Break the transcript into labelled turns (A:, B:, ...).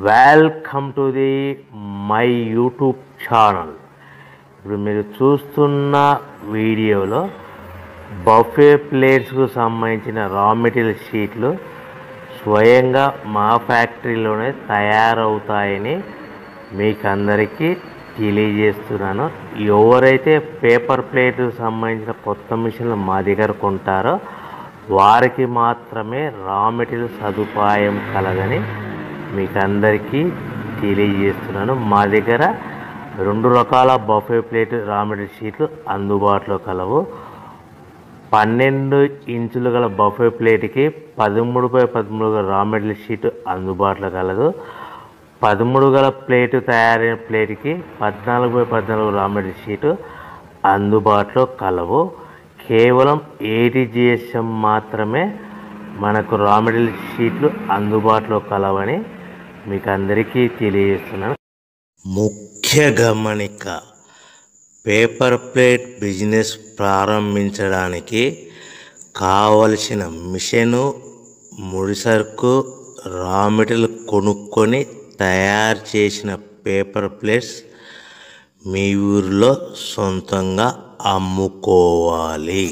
A: Welcome to the my YouTube channel. ఇప్పుడు మీరు చూస్తున్న వీడియోలో బఫే ప్లేట్స్కు సంబంధించిన రా మెటీరియల్ షీట్లు స్వయంగా మా ఫ్యాక్టరీలోనే తయారవుతాయని మీకు అందరికీ తెలియజేస్తున్నాను. ఎవరైతే పేపర్ ప్లేట్కు సంబంధించిన కొత్త మిషన్లు మా దగ్గర కొంటారో వారికి మాత్రమే రా మెటీరియల్ సదుపాయం కలదని మీకు అందరికీ తెలియజేస్తున్నాను. మా దగ్గర 2 రకాల బఫే ప్లేట్ రా మెటీరియల్ షీట్లు అందుబాటులో కలవు. 12 ఇంచులు గల బఫే ప్లేట్కి 13x13 గల రా మెటీరియల్ షీట్ అందుబాటులో కలదు. 13 గల ప్లేటు తయారైన ప్లేట్కి 14x14 రా మెటీరియల్ షీటు అందుబాటులో కలవు. కేవలం 80 GSM మాత్రమే మనకు రా మెటీరియల్ షీట్లు అందుబాటులో కలవని మీకు అందరికీ తెలియజేస్తున్నాను. ముఖ్య గమనిక: పేపర్ ప్లేట్ బిజినెస్ ప్రారంభించడానికి కావలసిన మిషను, ముడిసరుకు, రా మెటీరియల్ కొనుక్కొని తయారు చేసిన పేపర్ ప్లేట్స్ మీ ఊరిలో సొంతంగా అమ్ముకోవాలి.